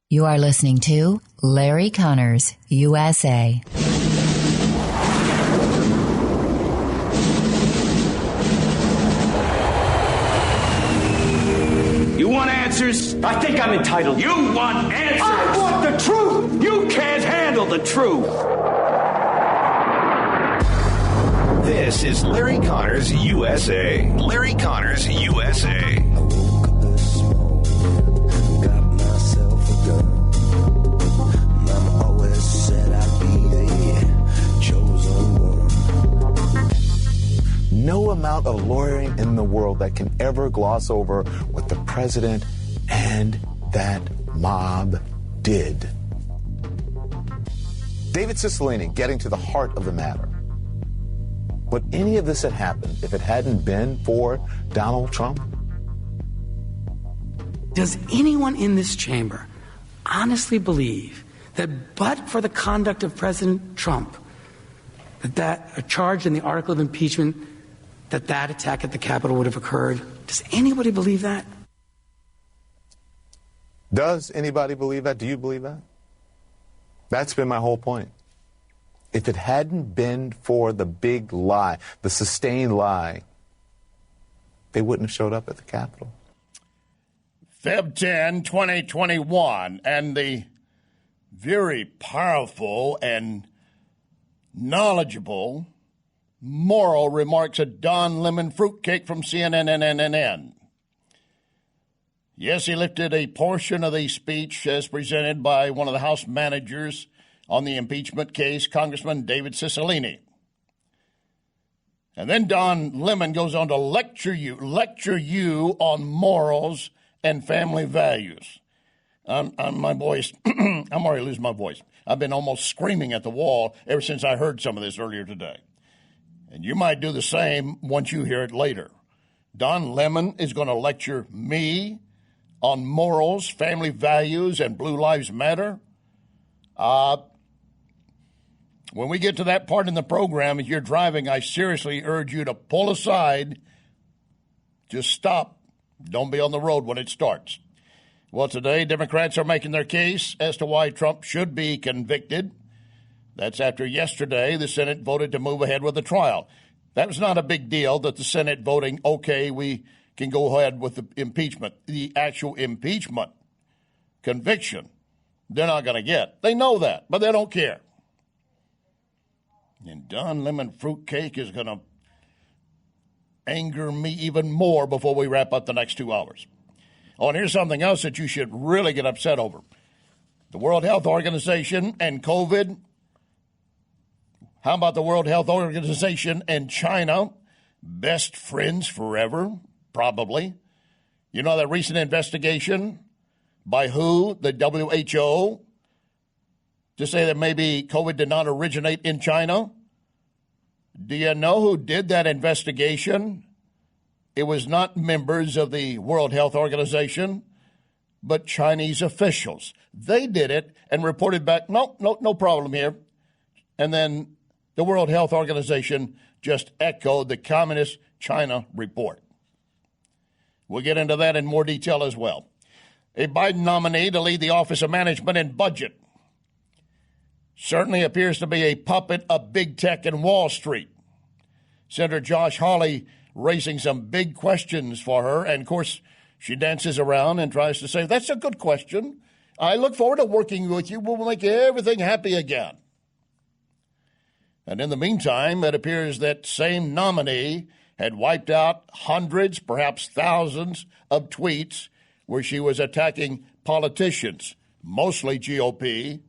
You are listening to Larry Connors, USA. You want answers? I think I'm entitled. You want answers? I want the truth! You can't handle the truth. This is Larry Connors, USA. Larry Connors, USA. No amount of lawyering in the world that can ever gloss over what the president and that mob did. David Cicilline getting to the heart of the matter. Would any of this have happened if it hadn't been for Donald Trump? Does anyone in this chamber honestly believe that but for the conduct of President Trump, that a charge in the article of impeachment, that attack at the Capitol would have occurred? Does anybody believe that? Does anybody believe that? Do you believe that? That's been my whole point. If it hadn't been for the big lie, the sustained lie, they wouldn't have showed up at the Capitol. Feb 10, 2021, and the very powerful and knowledgeable moral remarks of Don Lemon Fruitcake from CNN. Yes, he lifted a portion of the speech as presented by one of the House managers on the impeachment case, Congressman David Cicilline. And then Don Lemon goes on to lecture you on morals and family values. My voice, I'm already losing my voice. I've been almost screaming at the wall ever since I heard some of this earlier today. And you might do the same once you hear it later. Don Lemon is going to lecture me on morals, family values, and Blue Lives Matter. When we get to that part in the program, if you're driving, I seriously urge you to pull aside. Just stop. Don't be on the road when it starts. Well, today, Democrats are making their case as to why Trump should be convicted. That's after yesterday the Senate voted to move ahead with the trial. That was not a big deal that the Senate voting, okay, we can go ahead with the impeachment. The actual impeachment conviction, they're not going to get. They know that, but they don't care. And Don Lemon Fruitcake is going to anger me even more before we wrap up the next 2 hours. Oh, and here's something else that you should really get upset over. The World Health Organization and COVID. How about the World Health Organization and China? Best friends forever, probably. You know that recent investigation by WHO, the WHO, to say that maybe COVID did not originate in China? Do you know who did that investigation? It was not members of the World Health Organization, but Chinese officials. They did it and reported back, no problem here. And then the World Health Organization just echoed the Communist China report. We'll get into that in more detail as well. A Biden nominee to lead the Office of Management and Budget certainly appears to be a puppet of big tech and Wall Street. Senator Josh Hawley raising some big questions for her, and of course she dances around and tries to say, that's a good question. I look forward to working with you. We'll make everything happy again. And in the meantime, it appears that same nominee had wiped out hundreds, perhaps thousands of tweets where she was attacking politicians, mostly GOP.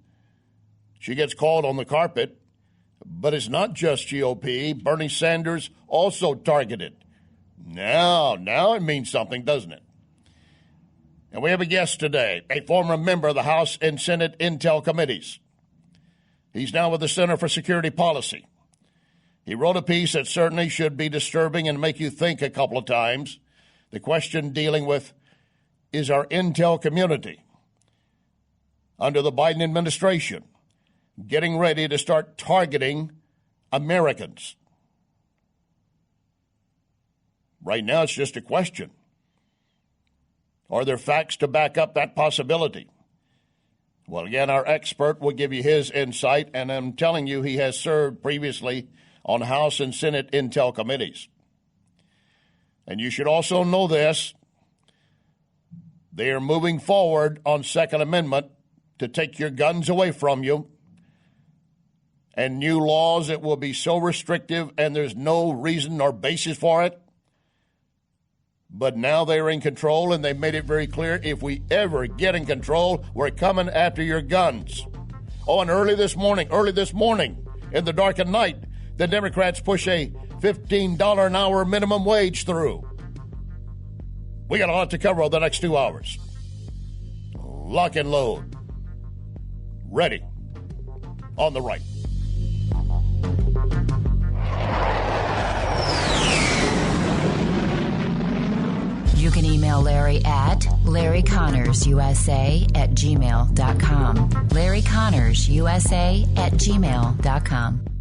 She gets called on the carpet, but it's not just GOP. Bernie Sanders also targeted. Now it means something, doesn't it? And we have a guest today, a former member of the House and Senate Intel Committees. He's now with the Center for Security Policy. He wrote a piece that certainly should be disturbing and make you think a couple of times. The question dealing with, is our intel community under the Biden administration getting ready to start targeting Americans? Right now, it's just a question. Are there facts to back up that possibility? Well, again, our expert will give you his insight, and I'm telling you, he has served previously on House and Senate Intel committees. And you should also know this. They are moving forward on Second Amendment to take your guns away from you, and new laws that will be so restrictive, and there's no reason or basis for it. But now they're in control, and they made it very clear, if we ever get in control, we're coming after your guns. Oh, and early this morning, in the darkened night, the Democrats push a $15 an hour minimum wage through. We got a lot to cover over the next 2 hours. Lock and load. Ready. On the right. You can email Larry at LarryConnorsUSA@gmail.com. LarryConnorsUSA@gmail.com.